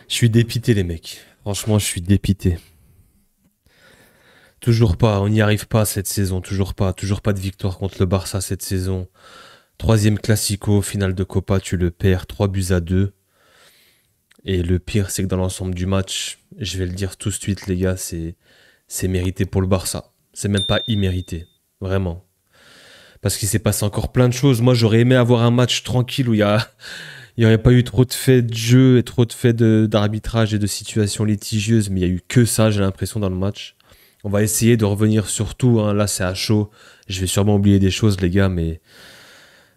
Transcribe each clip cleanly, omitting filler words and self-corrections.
Je suis dépité, les mecs. Franchement, je suis dépité. Toujours pas, on n'y arrive pas cette saison. Toujours pas. Toujours pas de victoire contre le Barça cette saison. Troisième Classico, finale de Copa, tu le perds 3-2. Et le pire, c'est que dans l'ensemble du match, je vais le dire tout de suite, les gars, c'est mérité pour le Barça. C'est même pas immérité. Vraiment. Parce qu'il s'est passé encore plein de choses. Moi, j'aurais aimé avoir un match tranquille où il n'y aurait pas eu trop de faits de jeu et trop de faits d'arbitrage et de situations litigieuses. Mais il y a eu que ça, j'ai l'impression, dans le match. On va essayer de revenir sur tout, hein. Là, c'est à chaud. Je vais sûrement oublier des choses, les gars. Mais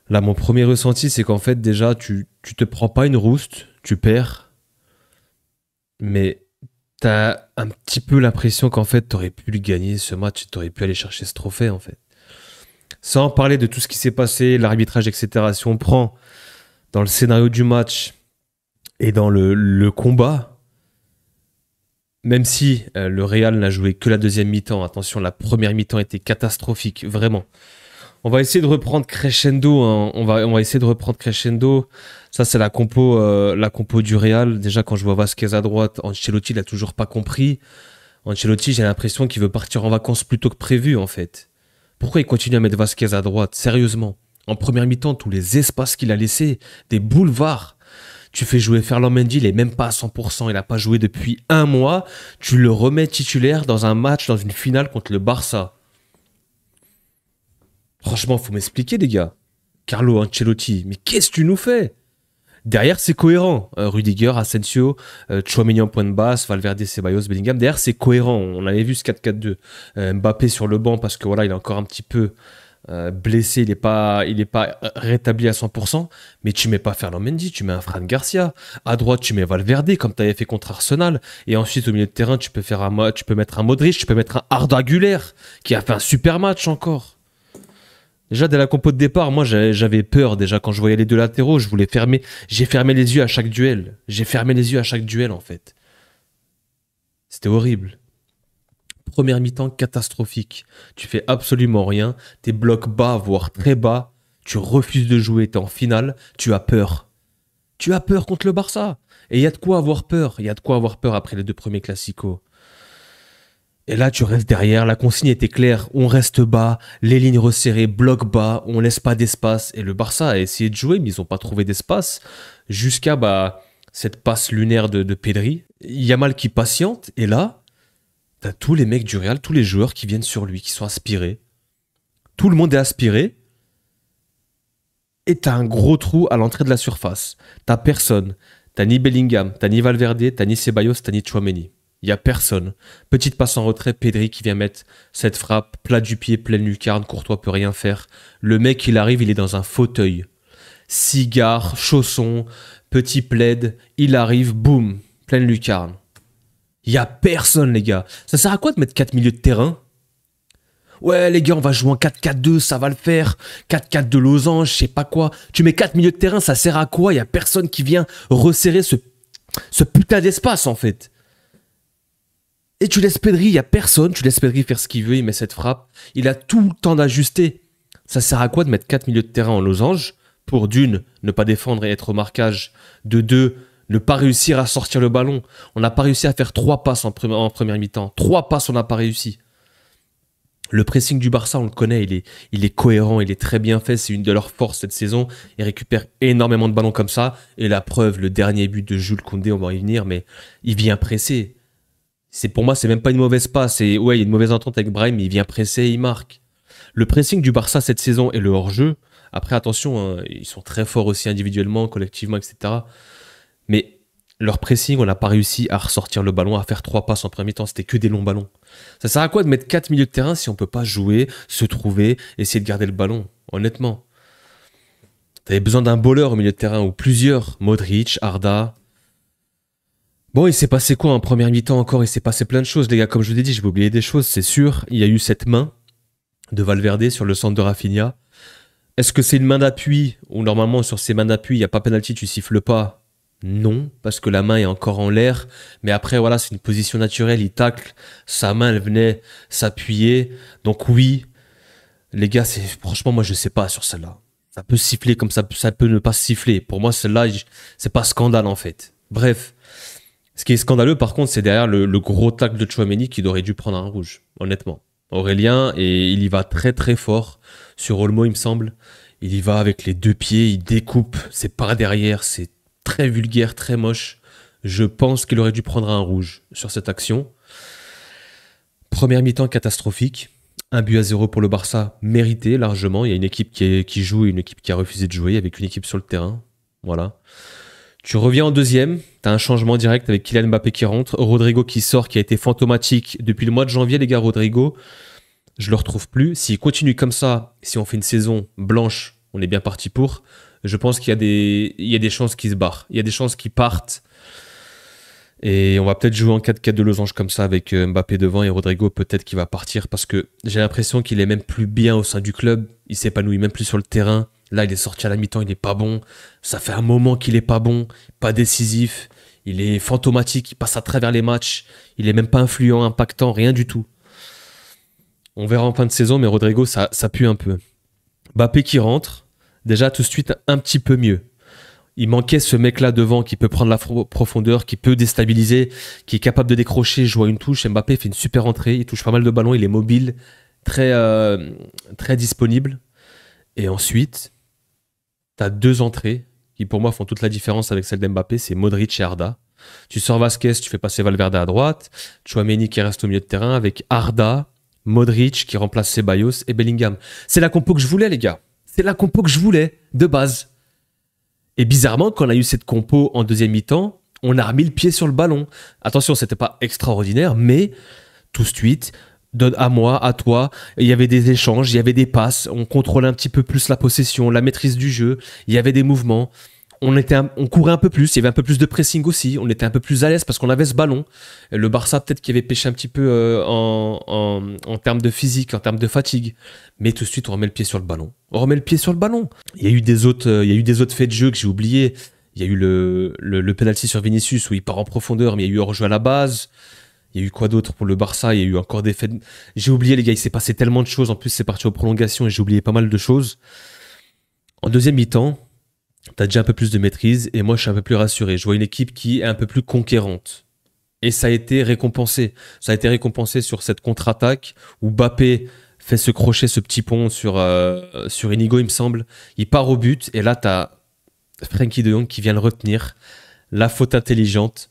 là, mon premier ressenti, c'est qu'en fait, déjà, tu te prends pas une rouste. Tu perds. Mais t'as un petit peu l'impression qu'en fait, t'aurais pu le gagner ce match. T'aurais pu aller chercher ce trophée, en fait. Sans parler de tout ce qui s'est passé, l'arbitrage, etc. Si on prend dans le scénario du match et dans le combat, même si le Real n'a joué que la deuxième mi-temps, attention, la première mi-temps était catastrophique, vraiment. On va essayer de reprendre crescendo, hein. On va essayer de reprendre crescendo. Ça, c'est la compo du Real. Déjà, quand je vois Vasquez à droite, Ancelotti, il a toujours pas compris. Ancelotti, j'ai l'impression qu'il veut partir en vacances plus tôt que prévu, en fait. Pourquoi il continue à mettre Vasquez à droite? Sérieusement. En première mi-temps, tous les espaces qu'il a laissés, des boulevards. Tu fais jouer Ferland Mendy, il est même pas à 100%, il n'a pas joué depuis un mois. Tu le remets titulaire dans un match, dans une finale contre le Barça. Franchement, faut m'expliquer, les gars. Carlo Ancelotti, mais qu'est-ce que tu nous fais? Derrière, c'est cohérent. Rudiger, Asensio, Tchouaméni en point de basse, Valverde, Ceballos, Bellingham. Derrière, c'est cohérent. On avait vu ce 4-4-2. Mbappé sur le banc parce que voilà, il est encore un petit peu blessé. Il est pas rétabli à 100%. Mais tu mets pas Ferland Mendy, tu mets un Fran Garcia. À droite, tu mets Valverde comme tu avais fait contre Arsenal. Et ensuite, au milieu de terrain, tu peux mettre un Modric, tu peux mettre un Arda Güler qui a fait un super match encore. Déjà, dès la compo de départ, moi, j'avais peur. Déjà, quand je voyais les deux latéraux, j'ai fermé les yeux à chaque duel. J'ai fermé les yeux à chaque duel, en fait. C'était horrible. Première mi-temps catastrophique. Tu fais absolument rien. Tes blocs bas, voire très bas. Tu refuses de jouer. T'es en finale. Tu as peur. Tu as peur contre le Barça. Et il y a de quoi avoir peur. Il y a de quoi avoir peur après les deux premiers classicos. Et là, tu restes derrière. La consigne était claire. On reste bas, les lignes resserrées, bloc bas, on laisse pas d'espace. Et le Barça a essayé de jouer, mais ils n'ont pas trouvé d'espace. Jusqu'à cette passe lunaire de Pedri. Yamal qui patiente. Et là, t'as tous les mecs du Real, tous les joueurs qui viennent sur lui, qui sont aspirés. Tout le monde est aspiré. Et t'as un gros trou à l'entrée de la surface. T'as personne. T'as ni Bellingham, t'as ni Valverde, t'as ni Ceballos, t'as ni Tchouaméni. Il n'y a personne. Petite passe en retrait, Pedri qui vient mettre cette frappe, plat du pied, pleine lucarne, Courtois peut rien faire. Le mec, il arrive, il est dans un fauteuil. Cigare, chausson, petit plaid, il arrive, boum, pleine lucarne. Il n'y a personne, les gars. Ça sert à quoi de mettre 4 milieux de terrain? Ouais, les gars, on va jouer en 4-4-2, ça va le faire. 4-4 de losange, je sais pas quoi. Tu mets 4 milieux de terrain, ça sert à quoi? Il n'y a personne qui vient resserrer ce putain d'espace, en fait. Et tu laisses Pedri, il n'y a personne, tu laisses Pedri faire ce qu'il veut, il met cette frappe. Il a tout le temps d'ajuster. Ça sert à quoi de mettre 4 milieux de terrain en losange pour d'une, ne pas défendre et être au marquage, de deux, ne pas réussir à sortir le ballon. On n'a pas réussi à faire 3 passes en première mi-temps. 3 passes, on n'a pas réussi. Le pressing du Barça, on le connaît, il est cohérent, il est très bien fait, c'est une de leurs forces cette saison. Ils récupèrent énormément de ballons comme ça. Et la preuve, le dernier but de Jules Koundé, on va y venir, mais il vient presser. Pour moi, c'est même pas une mauvaise passe. Ouais, il y a une mauvaise entente avec Brahim, mais il vient presser et il marque. Le pressing du Barça cette saison et le hors-jeu, après attention, hein, ils sont très forts aussi individuellement, collectivement, etc. Mais leur pressing, on n'a pas réussi à ressortir le ballon, à faire 3 passes en premier temps, c'était que des longs ballons. Ça sert à quoi de mettre 4 milieux de terrain si on peut pas jouer, se trouver, essayer de garder le ballon, honnêtement. T'avais besoin d'un bowler au milieu de terrain, ou plusieurs, Modric, Arda. Bon, il s'est passé quoi en première mi-temps encore? Il s'est passé plein de choses, les gars. Comme je vous l'ai dit, je vais oublier des choses, c'est sûr. Il y a eu cette main de Valverde sur le centre de Rafinha. Est-ce que c'est une main d'appui? Ou normalement, sur ces mains d'appui, il n'y a pas pénalty, tu siffles pas? Non, parce que la main est encore en l'air. Mais après, voilà, c'est une position naturelle. Il tacle, sa main, elle venait s'appuyer. Donc oui, les gars, franchement, moi, je sais pas sur celle-là. Ça peut siffler comme ça peut ne pas siffler. Pour moi, celle-là, c'est pas scandale, en fait. Bref. Ce qui est scandaleux, par contre, c'est derrière le gros tacle de Tchouaméni qui aurait dû prendre un rouge, honnêtement. Aurélien, et il y va très très fort sur Olmo, il me semble. Il y va avec les deux pieds, il découpe, c'est par derrière, c'est très vulgaire, très moche. Je pense qu'il aurait dû prendre un rouge sur cette action. Première mi-temps catastrophique. 1-0 pour le Barça, mérité largement. Il y a une équipe qui joue et une équipe qui a refusé de jouer, avec une équipe sur le terrain. Voilà. Tu reviens en deuxième, tu as un changement direct avec Kylian Mbappé qui rentre, Rodrigo qui sort, qui a été fantomatique depuis le mois de janvier, les gars. Rodrigo, je le retrouve plus. S'il continue comme ça, si on fait une saison blanche, on est bien parti pour. Je pense qu'il y a des chances qu'il se barre. Il y a des chances qu'il parte. Et on va peut-être jouer en 4-4 de losange comme ça avec Mbappé devant et Rodrigo peut-être qu'il va partir parce que j'ai l'impression qu'il est même plus bien au sein du club. Il s'épanouit même plus sur le terrain. Là, il est sorti à la mi-temps, il est pas bon. Ça fait un moment qu'il est pas bon, pas décisif. Il est fantomatique, il passe à travers les matchs. Il est même pas influent, impactant, rien du tout. On verra en fin de saison, mais Rodrigo, ça pue un peu. Mbappé qui rentre, déjà tout de suite un petit peu mieux. Il manquait ce mec-là devant qui peut prendre la profondeur, qui peut déstabiliser, qui est capable de décrocher, jouer à une touche. Mbappé fait une super entrée, il touche pas mal de ballons, il est mobile, très disponible. Et ensuite, tu as deux entrées qui pour moi font toute la différence avec celle d'Mbappé, c'est Modric et Arda. Tu sors Vasquez, tu fais passer Valverde à droite, Tchouaméni qui reste au milieu de terrain avec Arda, Modric qui remplace Ceballos et Bellingham. C'est la compo que je voulais, les gars. C'est la compo que je voulais, de base. Et bizarrement, quand on a eu cette compo en deuxième mi-temps, on a remis le pied sur le ballon. Attention, c'était pas extraordinaire, mais tout de suite, donne à moi, à toi. Il y avait des échanges, il y avait des passes, on contrôlait un petit peu plus la possession, la maîtrise du jeu, il y avait des mouvements. On courait un peu plus, il y avait un peu plus de pressing aussi, on était un peu plus à l'aise parce qu'on avait ce ballon. Le Barça peut-être qu'il avait pêché un petit peu en termes de physique, en termes de fatigue. Mais tout de suite, on remet le pied sur le ballon. On remet le pied sur le ballon. Il y a eu des autres faits de jeu que j'ai oubliés. Il y a eu le penalty sur Vinicius où il part en profondeur, mais il y a eu hors-jeu à la base. Il y a eu quoi d'autre pour le Barça? Il y a eu encore des faits... J'ai oublié, les gars, il s'est passé tellement de choses. En plus, c'est parti aux prolongations et j'ai oublié pas mal de choses. En deuxième mi-temps, t'as déjà un peu plus de maîtrise et moi je suis un peu plus rassuré. Je vois une équipe qui est un peu plus conquérante. Et ça a été récompensé. Ça a été récompensé sur cette contre-attaque où Mbappé fait ce crochet, ce petit pont sur Inigo, il me semble. Il part au but et là t'as Frenkie de Jong qui vient le retenir. La faute intelligente.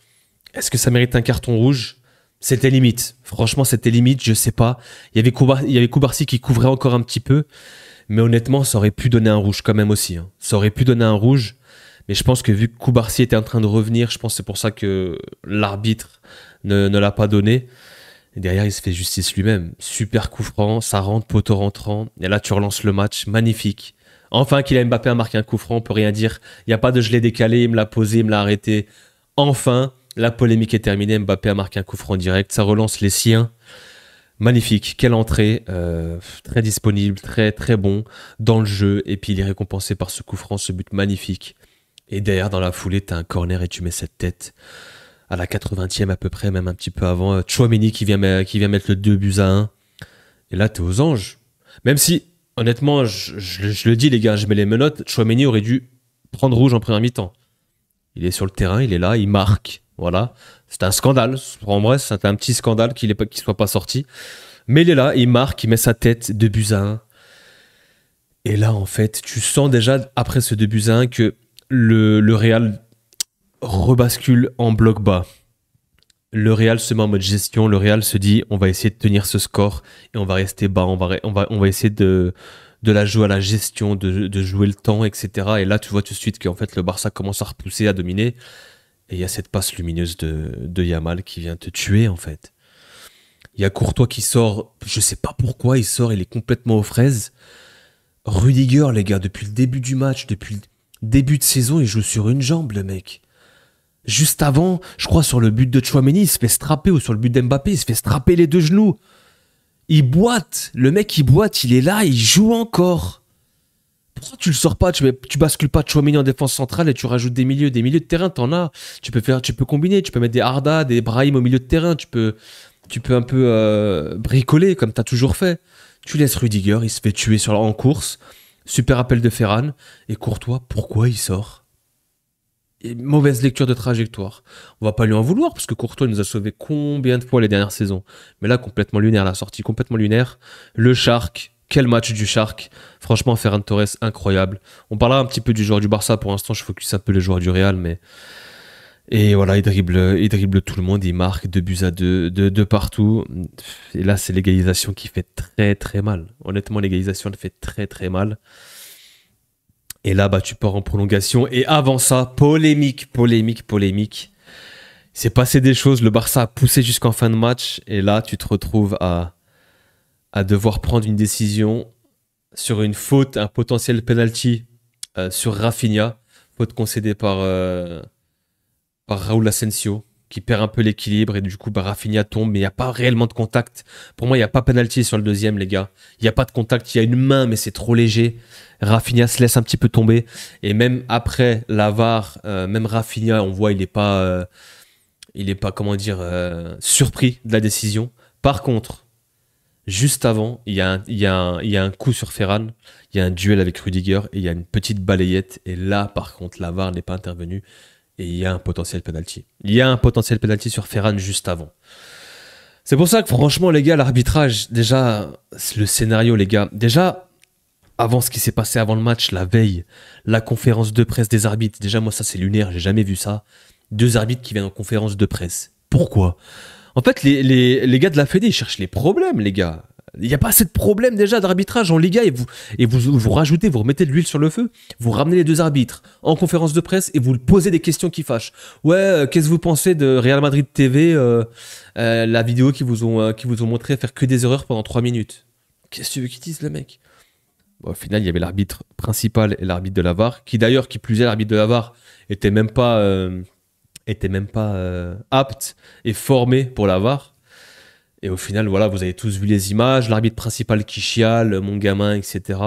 Est-ce que ça mérite un carton rouge? C'était limite. Franchement, c'était limite, je sais pas. Il y avait Koubarsi qui couvrait encore un petit peu. Mais honnêtement, ça aurait pu donner un rouge quand même aussi. Hein. Ça aurait pu donner un rouge. Mais je pense que vu que Koubarsi était en train de revenir, je pense que c'est pour ça que l'arbitre ne l'a pas donné. Et derrière, il se fait justice lui-même. Super coup franc, ça rentre, poteau rentrant. Et là, tu relances le match. Magnifique. Enfin, Kylian Mbappé a marqué un coup franc, on peut rien dire. Il n'y a pas de je l'ai décalé, il me l'a posé, il me l'a arrêté. Enfin, la polémique est terminée. Mbappé a marqué un coup franc direct. Ça relance les siens. Magnifique, quelle entrée, très disponible, très très bon dans le jeu, et puis il est récompensé par ce coup franc, ce but magnifique. Et derrière, dans la foulée, t'as un corner et tu mets cette tête à la 80e à peu près, même un petit peu avant. Tchouaméni qui vient mettre le 2-1. Et là, t'es aux anges. Même si, honnêtement, je le dis les gars, je mets les menottes, Tchouaméni aurait dû prendre rouge en première mi-temps. Il est sur le terrain, il est là, il marque. Voilà, c'est un scandale. En vrai, c'est un petit scandale qu'il soit pas sorti. Mais il est là, il marque, il met sa tête 2-1. Et là, en fait, tu sens déjà, après ce 2-1, que le Real rebascule en bloc bas. Le Real se met en mode gestion. Le Real se dit, on va essayer de tenir ce score et on va rester bas. On va essayer de la jouer à la gestion, de jouer le temps, etc. Et là, tu vois tout de suite qu'en fait, le Barça commence à repousser, à dominer. Et il y a cette passe lumineuse de Yamal qui vient te tuer, en fait. Il y a Courtois qui sort, je sais pas pourquoi, il sort, il est complètement aux fraises. Rudiger, les gars, depuis le début du match, depuis le début de saison, il joue sur une jambe, le mec. Juste avant, je crois, sur le but de Tchouaméni, il se fait strapper, ou sur le but d'Mbappé, il se fait strapper les deux genoux. Il boite, le mec, il boite, il est là, il joue encore. Pourquoi tu le sors pas, tu bascules pas Tchouaméni en défense centrale et tu rajoutes des milieux de terrain, t'en as. Tu peux combiner, tu peux mettre des Arda, des Brahim au milieu de terrain, tu peux un peu bricoler comme t'as toujours fait. Tu laisses Rudiger, il se fait tuer en course. Super appel de Ferran. Et Courtois, pourquoi il sort? Et mauvaise lecture de trajectoire. On va pas lui en vouloir parce que Courtois nous a sauvé combien de fois les dernières saisons. Mais là, complètement lunaire, la sortie complètement lunaire. Le Shark, quel match du Shark. Franchement, Ferran Torres, incroyable. On parlera un petit peu du joueur du Barça. Pour l'instant, je focus un peu les joueurs du Real. Et voilà, il dribble tout le monde. Il marque 2 buts à 2 de partout. Et là, c'est l'égalisation qui fait très très mal. Honnêtement, l'égalisation, elle fait très très mal. Et là, bah, tu pars en prolongation. Et avant ça, polémique. Il s'est passé des choses. Le Barça a poussé jusqu'en fin de match. Et là, tu te retrouves à devoir prendre une décision sur une faute, un potentiel penalty sur Rafinha. Faute concédée par Raúl Asensio, qui perd un peu l'équilibre. Et du coup, bah, Rafinha tombe. Mais il n'y a pas réellement de contact. Pour moi, il n'y a pas penalty sur le deuxième, les gars. Il n'y a pas de contact. Il y a une main, mais c'est trop léger. Rafinha se laisse un petit peu tomber. Et même après la VAR, même Rafinha, on voit, il est pas, comment dire, surpris de la décision. Par contre, juste avant, il y a un coup sur Ferran, il y a un duel avec Rudiger et il y a une petite balayette. Et là, par contre, la VAR n'est pas intervenue et il y a un potentiel penalty. Il y a un potentiel penalty sur Ferran juste avant. C'est pour ça que franchement, les gars, l'arbitrage, déjà, le scénario, les gars, déjà, avant ce qui s'est passé avant le match, la veille, la conférence de presse des arbitres, déjà, moi, ça, c'est lunaire, j'ai jamais vu ça. 2 arbitres qui viennent en conférence de presse. Pourquoi? En fait, les gars de la Fédé, ils cherchent les problèmes, les gars. Il n'y a pas assez de problèmes déjà d'arbitrage en Liga et vous rajoutez, vous remettez de l'huile sur le feu, vous ramenez les 2 arbitres en conférence de presse et vous posez des questions qui fâchent. Ouais, qu'est-ce que vous pensez de Real Madrid TV, la vidéo qui vous ont montré faire que des erreurs pendant 3 minutes? Qu'est-ce que tu veux qu'ils disent, le mec? Bon, au final, il y avait l'arbitre principal et l'arbitre de la VAR, qui d'ailleurs, qui plus est, l'arbitre de la VAR était même pas, apte et formé pour la VAR. Et au final, voilà, vous avez tous vu les images, l'arbitre principal qui chiale, mon gamin, etc.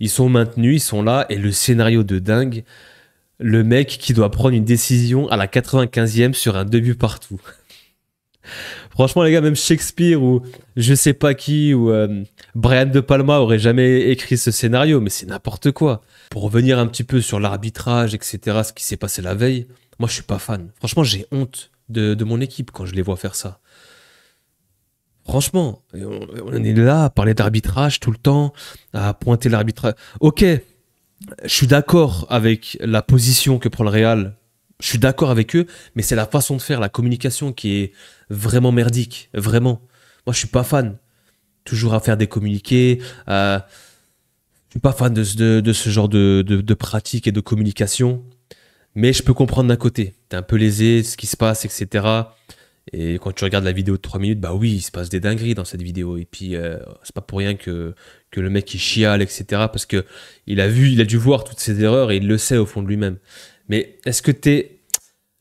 Ils sont maintenus, ils sont là, et le scénario de dingue, le mec qui doit prendre une décision à la 95e sur un 2 buts partout. Franchement, les gars, même Shakespeare ou je sais pas qui ou Brian De Palma aurait jamais écrit ce scénario, mais c'est n'importe quoi. Pour revenir un petit peu sur l'arbitrage, etc., ce qui s'est passé la veille, moi je suis pas fan. Franchement, j'ai honte de mon équipe quand je les vois faire ça. Franchement, on est là à parler d'arbitrage tout le temps, à pointer l'arbitrage. Ok, je suis d'accord avec la position que prend le Real. Je suis d'accord avec eux, mais c'est la façon de faire, la communication qui est vraiment merdique. Vraiment. Moi, je suis pas fan. Toujours à faire des communiqués. Je suis pas fan de ce genre de pratique et de communication. Mais je peux comprendre d'un côté. T'es un peu lésé, ce qui se passe, etc. Et quand tu regardes la vidéo de 3 minutes, bah oui, il se passe des dingueries dans cette vidéo. Et puis, c'est pas pour rien que le mec il chiale, etc. Parce que il a dû voir toutes ces erreurs et il le sait au fond de lui-même. Mais est-ce que t'es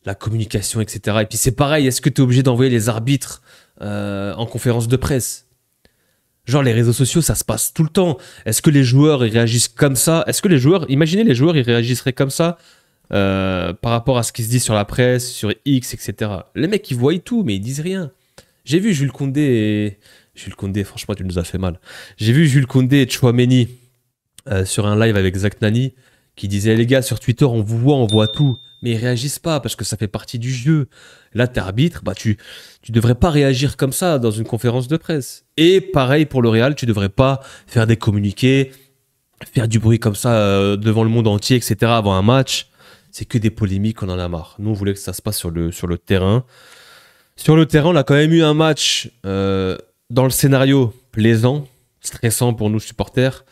la communication, etc. Et puis c'est pareil, est-ce que t'es obligé d'envoyer les arbitres en conférence de presse? Genre les réseaux sociaux, ça se passe tout le temps. Est-ce que les joueurs ils réagissent comme ça? Est-ce que les joueurs, imaginez les joueurs, ils réagisseraient comme ça par rapport à ce qui se dit sur la presse, sur X, etc. Les mecs, ils voient tout, mais ils disent rien. J'ai vu Jules Koundé Jules Koundé, franchement, tu nous as fait mal. J'ai vu Jules Koundé et Tchouaméni sur un live avec Zach Nani qui disait les gars, sur Twitter, on vous voit, on voit tout. Mais ils réagissent pas parce que ça fait partie du jeu. Là, t'es arbitre, bah tu devrais pas réagir comme ça dans une conférence de presse. Et pareil pour le Real, tu devrais pas faire des communiqués, faire du bruit comme ça devant le monde entier, etc. avant un match. C'est que des polémiques, on en a marre. Nous, on voulait que ça se passe sur le terrain. Sur le terrain, on a quand même eu un match dans le scénario plaisant, stressant pour nous supporters.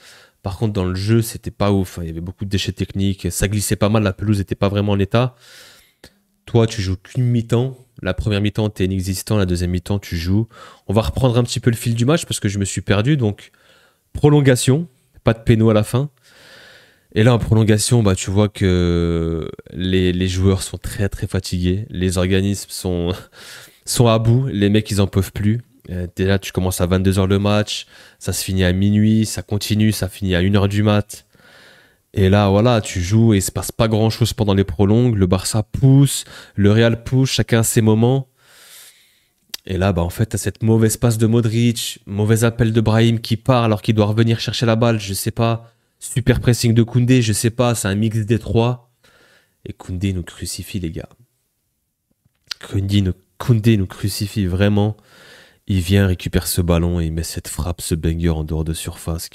Par contre, dans le jeu, c'était pas ouf. Il y avait beaucoup de déchets techniques. Ça glissait pas mal. La pelouse n'était pas vraiment en état. Toi, tu joues qu'une mi-temps. La première mi-temps, t'es inexistant. La deuxième mi-temps, tu joues. On va reprendre un petit peu le fil du match parce que je me suis perdu. Donc, prolongation. Pas de péno à la fin. Et là, en prolongation, bah, tu vois que les joueurs sont très, très fatigués. Les organismes sont à bout. Les mecs, ils en peuvent plus. Déjà, tu commences à 22h le match, ça se finit à minuit, ça continue, ça finit à 1h du mat. Et là, voilà, tu joues et il se passe pas grand-chose pendant les prolongues. Le Barça pousse, le Real pousse, chacun a ses moments. Et là, bah, en fait, t'as cette mauvaise passe de Modric, mauvais appel de Brahim qui part alors qu'il doit revenir chercher la balle, je sais pas. Super pressing de Koundé, je sais pas, c'est un mix des trois. Et Koundé nous crucifie, les gars. Koundé nous crucifie vraiment. Il vient, récupère ce ballon et il met cette frappe, ce banger en dehors de surface.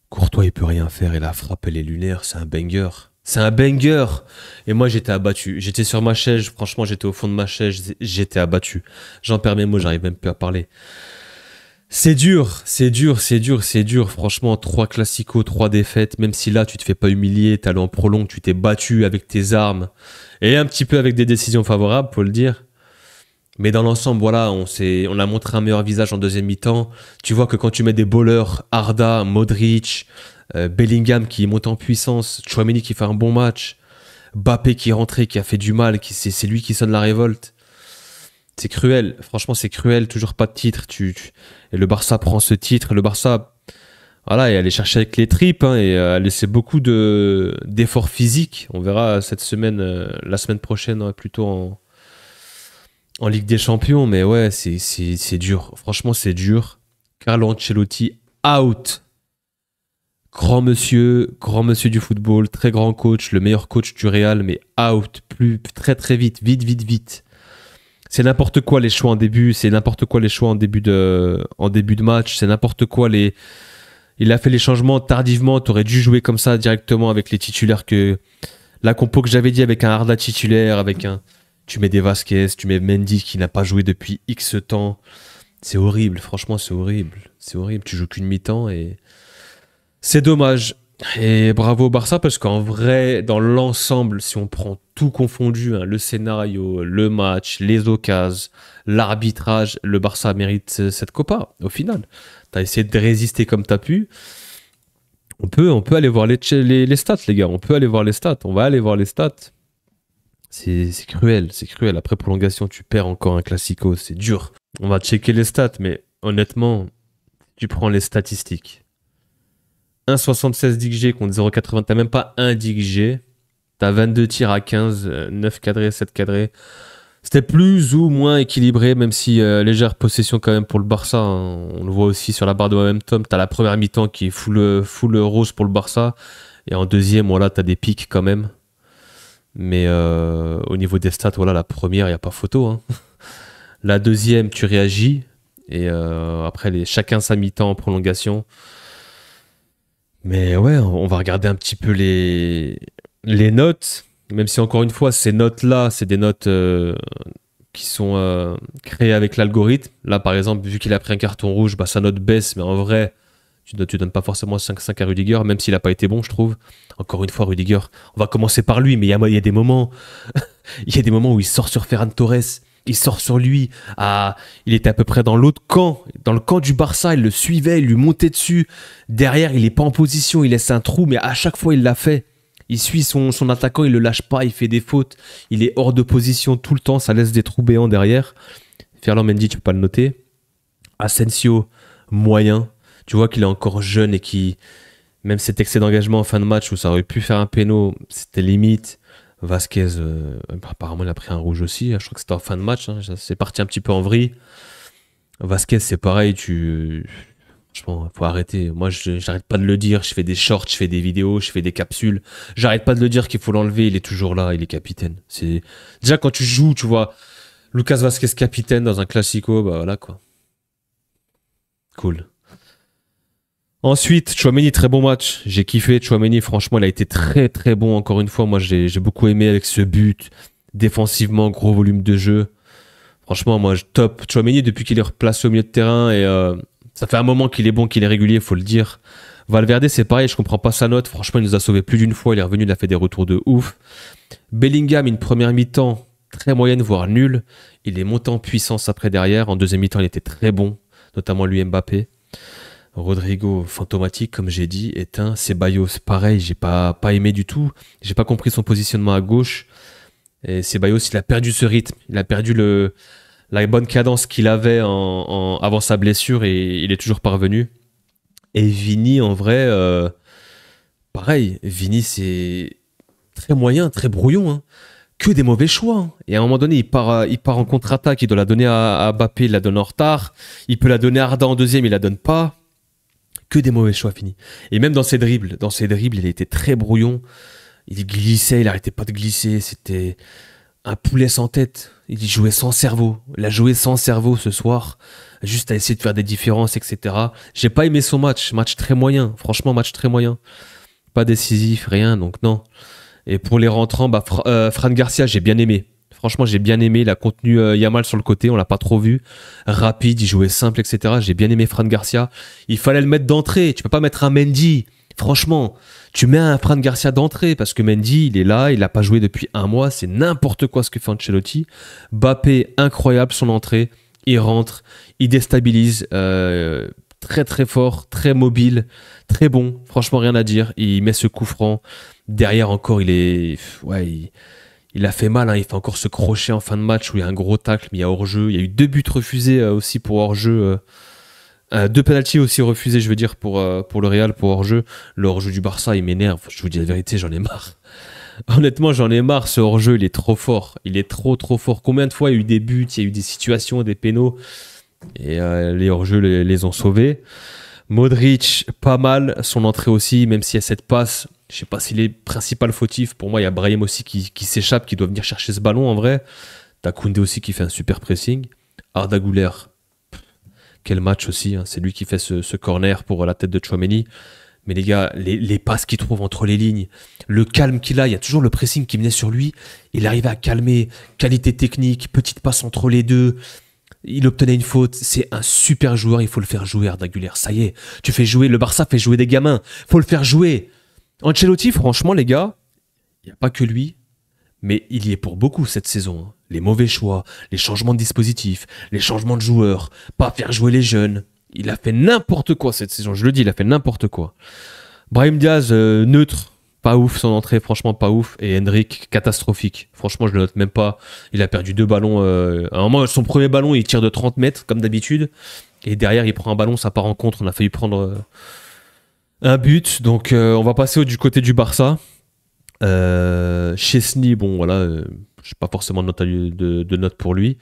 Courtois, il peut rien faire et la frappe, elle est lunaire. C'est un banger. C'est un banger. Et moi, j'étais abattu. J'étais sur ma chaise. Franchement, j'étais au fond de ma chaise. J'étais abattu. J'en perds mes mots. J'arrive même plus à parler. C'est dur. C'est dur. C'est dur. C'est dur. Franchement, 3 classicos, 3 défaites. Même si là, tu te fais pas humilier. T'es allé en prolongue. Tu t'es battu avec tes armes. Et un petit peu avec des décisions favorables, faut le dire. Mais dans l'ensemble, voilà, on a montré un meilleur visage en deuxième mi-temps. Tu vois que quand tu mets des bowlers, Arda, Modric, Bellingham qui monte en puissance, Tchouaméni qui fait un bon match, Mbappé qui est rentré, qui a fait du mal, c'est lui qui sonne la révolte. C'est cruel, franchement c'est cruel, toujours pas de titre. Et le Barça prend ce titre. Le Barça, voilà, est allé chercher avec les tripes hein, et a laissé beaucoup d'efforts physiques. On verra cette semaine, la semaine prochaine, plutôt en Ligue des Champions. Mais ouais, c'est dur. Franchement, c'est dur. Carlo Ancelotti, out. Grand monsieur du football, très grand coach, le meilleur coach du Real, mais out, très très vite. C'est n'importe quoi les choix en début, c'est n'importe quoi les choix en début de match, c'est n'importe quoi les... Il a fait les changements tardivement, t'aurais dû jouer comme ça directement avec les titulaires que... La compo que j'avais dit avec un Arda titulaire, avec un... Tu mets des Vasquez, tu mets Mendy qui n'a pas joué depuis X temps. C'est horrible, franchement c'est horrible. C'est horrible, tu joues qu'une mi-temps et... C'est dommage. Et bravo au Barça parce qu'en vrai, dans l'ensemble, si on prend tout confondu, hein, le scénario, le match, les occasions, l'arbitrage, le Barça mérite cette Copa au final. T'as essayé de résister comme t'as pu. On peut aller voir les stats, les gars. On peut aller voir les stats. On va aller voir les stats. C'est cruel, c'est cruel. Après prolongation, tu perds encore un classico. C'est dur. On va checker les stats, mais honnêtement, tu prends les statistiques. 1,76 d'XG contre 0,80. T'as même pas 1 d'XG. T'as 22 tirs à 15, 9 cadrés, 7 cadrés. C'était plus ou moins équilibré, même si légère possession quand même pour le Barça. Hein. On le voit aussi sur la barre de momentum. T'as la première mi-temps qui est full rose pour le Barça. Et en deuxième, voilà, t'as des pics quand même. Mais au niveau des stats, voilà, la première, il n'y a pas photo. Hein. La deuxième, tu réagis. Et après, chacun sa mi-temps en prolongation. Mais ouais, on va regarder un petit peu les notes, même si encore une fois, ces notes-là, c'est des notes qui sont créées avec l'algorithme. Là, par exemple, vu qu'il a pris un carton rouge, bah, sa note baisse, mais en vrai, tu donnes pas forcément 5-5 à Rudiger, même s'il n'a pas été bon, je trouve. Encore une fois, Rudiger, on va commencer par lui, mais il y a des moments il y a des moments où il sort sur Ferran Torres. Il sort sur lui, il était à peu près dans l'autre camp, dans le camp du Barça, il le suivait, il lui montait dessus. Derrière, il n'est pas en position, il laisse un trou, mais à chaque fois, il l'a fait. Il suit son attaquant, il le lâche pas, il fait des fautes. Il est hors de position tout le temps, ça laisse des trous béants derrière. Ferland Mendy, tu peux pas le noter. Asensio, moyen. Tu vois qu'il est encore jeune et qui, même cet excès d'engagement en fin de match où ça aurait pu faire un péno, c'était limite. Vasquez, apparemment, il a pris un rouge aussi. Je crois que c'était en fin de match. Hein. C'est parti un petit peu en vrille. Vasquez, c'est pareil. Franchement, faut arrêter. Moi, j'arrête pas de le dire. Je fais des shorts, je fais des vidéos, je fais des capsules. J'arrête pas de le dire qu'il faut l'enlever. Il est toujours là. Il est capitaine. Déjà, quand tu joues, tu vois, Lucas Vasquez capitaine dans un classico, bah voilà quoi. Cool. Ensuite, Tchouaméni, très bon match. J'ai kiffé. Tchouaméni, franchement, il a été très très bon encore une fois. Moi, j'ai beaucoup aimé avec ce but. Défensivement, gros volume de jeu. Franchement, moi, top. Tchouaméni, depuis qu'il est replacé au milieu de terrain, et ça fait un moment qu'il est bon, qu'il est régulier, faut le dire. Valverde, c'est pareil, je comprends pas sa note. Franchement, il nous a sauvé plus d'une fois. Il est revenu, il a fait des retours de ouf. Bellingham, une première mi-temps très moyenne, voire nulle. Il est monté en puissance après derrière. En deuxième mi-temps, il était très bon, notamment lui Mbappé. Rodrigo, fantomatique, comme j'ai dit, éteint. Ceballos, pareil, j'ai pas aimé du tout. J'ai pas compris son positionnement à gauche. Et Ceballos, il a perdu ce rythme. Il a perdu la bonne cadence qu'il avait avant sa blessure et il est toujours parvenu. Et Vini, en vrai, pareil. Vini, c'est très moyen, très brouillon. Hein. Que des mauvais choix. Hein. Et à un moment donné, il part en contre-attaque. Il doit la donner à Mbappé, il la donne en retard. Il peut la donner à Arda en deuxième, il la donne pas. Que des mauvais choix finis. Et même dans ses dribbles, il a été très brouillon. Il glissait, il arrêtait pas de glisser. C'était un poulet sans tête. Il jouait sans cerveau. Il a joué sans cerveau ce soir, juste à essayer de faire des différences, etc. J'ai pas aimé son match. Match très moyen. Franchement, match très moyen. Pas décisif, rien, donc non. Et pour les rentrants, Fran Garcia, j'ai bien aimé. Franchement, j'ai bien aimé. Il a contenu Yamal sur le côté, on l'a pas trop vu. Rapide, il jouait simple, etc. J'ai bien aimé Fran Garcia. Il fallait le mettre d'entrée. Tu peux pas mettre un Mendy. Franchement, tu mets un Fran Garcia d'entrée parce que Mendy, il est là, il n'a pas joué depuis un mois. C'est n'importe quoi ce que fait Ancelotti. Bappé, incroyable son entrée. Il rentre, il déstabilise. Très très fort, très mobile, très bon. Franchement, rien à dire. Il met ce coup franc. Derrière encore, il a fait mal. Hein. Il fait encore ce crochet en fin de match où il y a un gros tacle, mais il y a hors-jeu. Il y a eu 2 buts refusés aussi pour hors-jeu. 2 pénaltys aussi refusés, je veux dire, pour le Real, pour hors-jeu. Le hors-jeu du Barça, il m'énerve. Je vous dis la vérité, j'en ai marre. Honnêtement, j'en ai marre. Ce hors-jeu, il est trop fort. Il est trop, trop fort. Combien de fois il y a eu des buts, il y a eu des situations, des pénaux et les hors-jeux les ont sauvés. Modric, pas mal. Son entrée aussi, même s'il y a cette passe. Je sais pas s'il est principal fautif. Pour moi, il y a Brahim aussi qui s'échappe, qui doit venir chercher ce ballon en vrai. T'as Koundé aussi qui fait un super pressing. Arda Güler, quel match aussi. Hein. C'est lui qui fait ce corner pour la tête de Tchouaméni. Mais les gars, les passes qu'il trouve entre les lignes, le calme qu'il a, il y a toujours le pressing qui venait sur lui. Il arrivait à calmer, qualité technique, petite passe entre les deux. Il obtenait une faute, c'est un super joueur, il faut le faire jouer Arda Güler. Ça y est, tu fais jouer, le Barça fait jouer des gamins, faut le faire jouer. Ancelotti, franchement les gars, il n'y a pas que lui, mais il y est pour beaucoup cette saison. Hein. Les mauvais choix, les changements de dispositifs, les changements de joueurs, pas faire jouer les jeunes. Il a fait n'importe quoi cette saison, je le dis, il a fait n'importe quoi. Brahim Diaz, neutre. Pas ouf son entrée, franchement pas ouf. Et Hendrick, catastrophique. Franchement, je le note même pas. Il a perdu 2 ballons. À un moment, son premier ballon, il tire de 30 mètres, comme d'habitude. Et derrière, il prend un ballon, ça part en contre. On a failli prendre un but. Donc, on va passer du côté du Barça. Chesney, bon, voilà. Je n'ai pas forcément de note pour lui.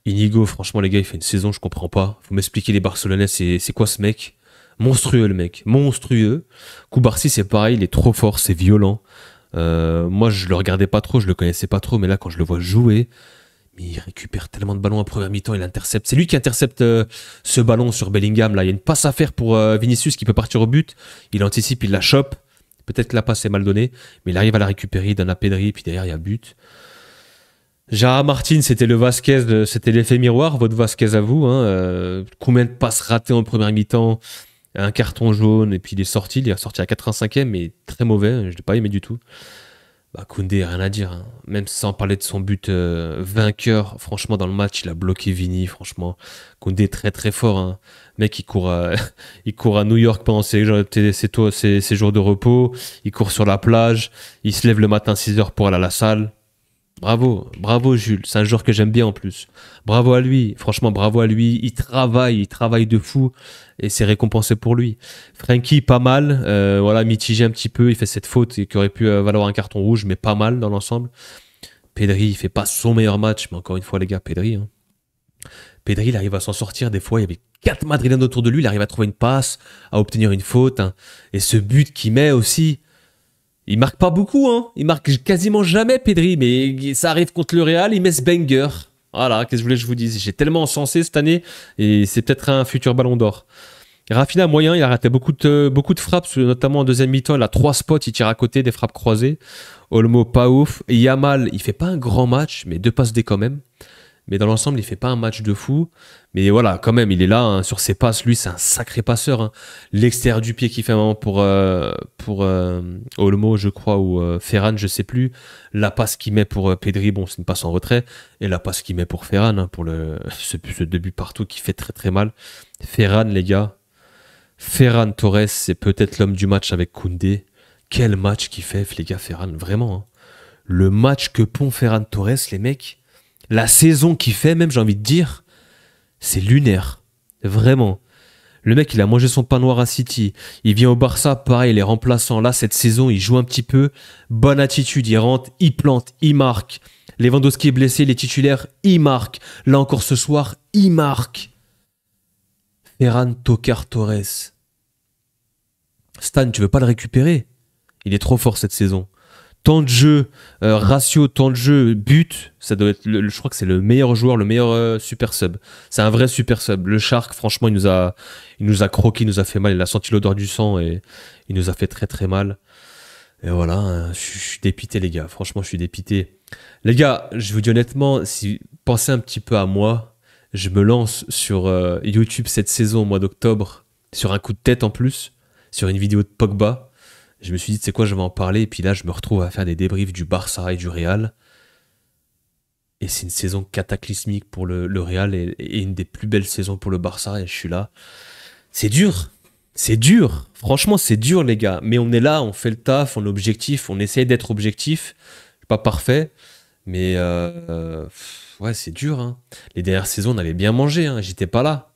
Inigo, franchement, les gars, il fait une saison, je comprends pas. Faut m'expliquer les Barcelonais, c'est quoi ce mec? Monstrueux le mec, monstrueux. Koubarsi c'est pareil, il est trop fort, c'est violent. Moi je le regardais pas trop, je le connaissais pas trop, mais là quand je le vois jouer, mais il récupère tellement de ballons en première mi-temps, il intercepte. C'est lui qui intercepte ce ballon sur Bellingham là. Il y a une passe à faire pour Vinicius qui peut partir au but. Il anticipe, il la chope. Peut-être que la passe est mal donnée, mais il arrive à la récupérer, il donne à Pedri, puis derrière il y a but. Jara Martin, c'était le Vasquez, c'était l'effet miroir, votre Vasquez à vous. Hein, combien de passes ratées en première mi-temps? Un carton jaune, et puis il est sorti à 85e, mais très mauvais, je l'ai pas aimé du tout. Koundé, rien à dire, hein. Même sans parler de son but vainqueur, franchement dans le match, il a bloqué Vini, franchement. Koundé très très fort, hein. Mec, il court à New York pendant ses jours de repos, il court sur la plage, il se lève le matin 6h pour aller à la salle. Bravo, bravo Jules, c'est un joueur que j'aime bien en plus. Bravo à lui, franchement bravo à lui, il travaille de fou et c'est récompensé pour lui. Frenkie pas mal, voilà, mitigé un petit peu, il fait cette faute et qui aurait pu valoir un carton rouge, mais pas mal dans l'ensemble. Pedri, il fait pas son meilleur match, mais encore une fois les gars, Pedri. Hein. Pedri, il arrive à s'en sortir, des fois il y avait 4 Madrilènes autour de lui, il arrive à trouver une passe, à obtenir une faute, hein. Et ce but qu'il met aussi... Il marque pas beaucoup, hein. Il marque quasiment jamais Pedri, mais ça arrive contre le Real, il met ce banger. Voilà, qu'est-ce que je voulais que je vous dise. J'ai tellement encensé cette année, et c'est peut-être un futur ballon d'or. Rafinha, moyen, il a raté beaucoup de frappes, notamment en deuxième mi-temps. Il a 3 spots, il tire à côté, des frappes croisées. Olmo, pas ouf. Et Yamal, il fait pas un grand match, mais 2 passes D quand même. Mais dans l'ensemble, il fait pas un match de fou. Mais voilà, quand même, il est là hein, sur ses passes. Lui, c'est un sacré passeur. Hein. L'extérieur du pied qu'il fait un moment pour Olmo, je crois, ou Ferran, je sais plus. La passe qu'il met pour Pedri, bon, c'est une passe en retrait. Et la passe qu'il met pour Ferran, hein, pour ce début partout qui fait très très mal. Ferran, les gars. Ferran Torres, c'est peut-être l'homme du match avec Koundé. Quel match qu'il fait, les gars, Ferran, vraiment. Hein. Le match que pond Ferran Torres, les mecs. La saison qu'il fait, même j'ai envie de dire, c'est lunaire. Vraiment. Le mec, il a mangé son pain noir à City. Il vient au Barça, pareil, il est remplaçant. Là, cette saison, il joue un petit peu. Bonne attitude, il rentre, il plante, il marque. Lewandowski est blessé, les titulaires, il marque. Là encore ce soir, il marque. Ferran Tokar Torres. Stan, tu veux pas le récupérer? Il est trop fort cette saison. temps de jeu, ratio, temps de jeu, but, ça doit être, je crois que c'est le meilleur joueur, le meilleur super sub. C'est un vrai super sub. Le Shark, franchement, il nous a croqué, il nous a fait mal. Il a senti l'odeur du sang et il nous a fait très très mal. Et voilà, hein, je suis dépité, les gars. Franchement, je suis dépité. Les gars, je vous dis honnêtement, si pensez un petit peu à moi, je me lance sur YouTube cette saison au mois d'octobre, sur un coup de tête en plus, sur une vidéo de Pogba. Je me suis dit, tu sais quoi, je vais en parler. Et puis là, je me retrouve à faire des débriefs du Barça et du Real. Et c'est une saison cataclysmique pour le Real et une des plus belles saisons pour le Barça. Et je suis là. C'est dur. C'est dur. Franchement, c'est dur, les gars. Mais on est là, on fait le taf, on est objectif, on essaye d'être objectif. Pas parfait. Mais ouais, c'est dur. Hein. Les dernières saisons, on avait bien mangé. Hein. J'étais pas là.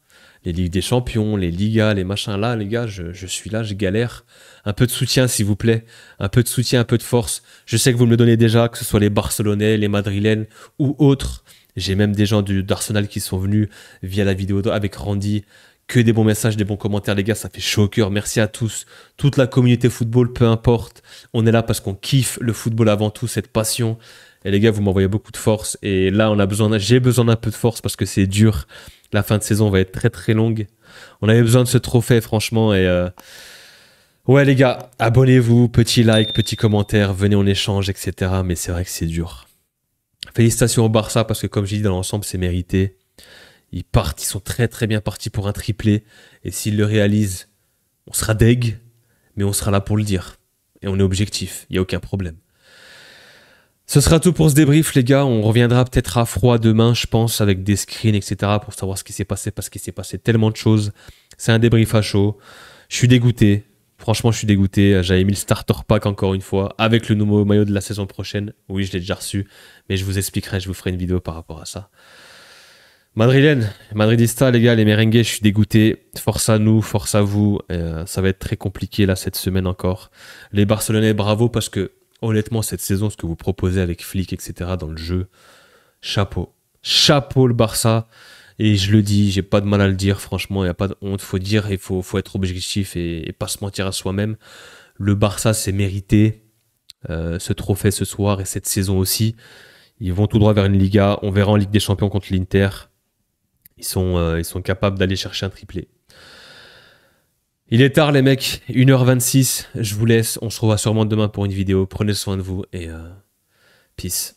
Les Ligues des Champions, les Ligas, les machins là, les gars, je suis là, je galère. Un peu de soutien, s'il vous plaît. Un peu de soutien, un peu de force. Je sais que vous me le donnez déjà, que ce soit les Barcelonais, les Madrilènes ou autres. J'ai même des gens d'Arsenal qui sont venus via la vidéo avec Randy. Que des bons messages, des bons commentaires, les gars, ça fait chaud au cœur. Merci à tous. Toute la communauté football, peu importe. On est là parce qu'on kiffe le football avant tout, cette passion. Et les gars, vous m'envoyez beaucoup de force. Et là, j'ai besoin d'un peu de force parce que c'est dur. La fin de saison va être très très longue. On avait besoin de ce trophée, franchement. Et ouais, les gars, abonnez-vous, petit like, petit commentaire, venez on échange, etc. Mais c'est vrai que c'est dur. Félicitations au Barça parce que, comme j'ai dit, dans l'ensemble, c'est mérité. Ils sont très très bien partis pour un triplé. Et s'ils le réalisent, on sera deg, mais on sera là pour le dire. Et on est objectif, il n'y a aucun problème. Ce sera tout pour ce débrief, les gars. On reviendra peut-être à froid demain, je pense, avec des screens, etc. pour savoir ce qui s'est passé, parce qu'il s'est passé tellement de choses. C'est un débrief à chaud. Je suis dégoûté. Franchement, je suis dégoûté. J'avais mis le starter pack encore une fois, avec le nouveau maillot de la saison prochaine. Oui, je l'ai déjà reçu, mais je vous expliquerai, je vous ferai une vidéo par rapport à ça. Madrilène, Madridista, les gars, les merengues, je suis dégoûté. Force à nous, force à vous. Ça va être très compliqué là cette semaine encore. Les Barcelonais, bravo parce que honnêtement, cette saison, ce que vous proposez avec Flick, etc. dans le jeu, chapeau. Chapeau le Barça. Et je le dis, j'ai pas de mal à le dire, franchement, il n'y a pas de honte. Faut dire, il faut être objectif et pas se mentir à soi-même. Le Barça s'est mérité ce trophée ce soir et cette saison aussi. Ils vont tout droit vers une Liga. On verra en Ligue des Champions contre l'Inter. Ils sont capables d'aller chercher un triplé. Il est tard les mecs, 1h26, je vous laisse, on se revoit sûrement demain pour une vidéo, prenez soin de vous et peace.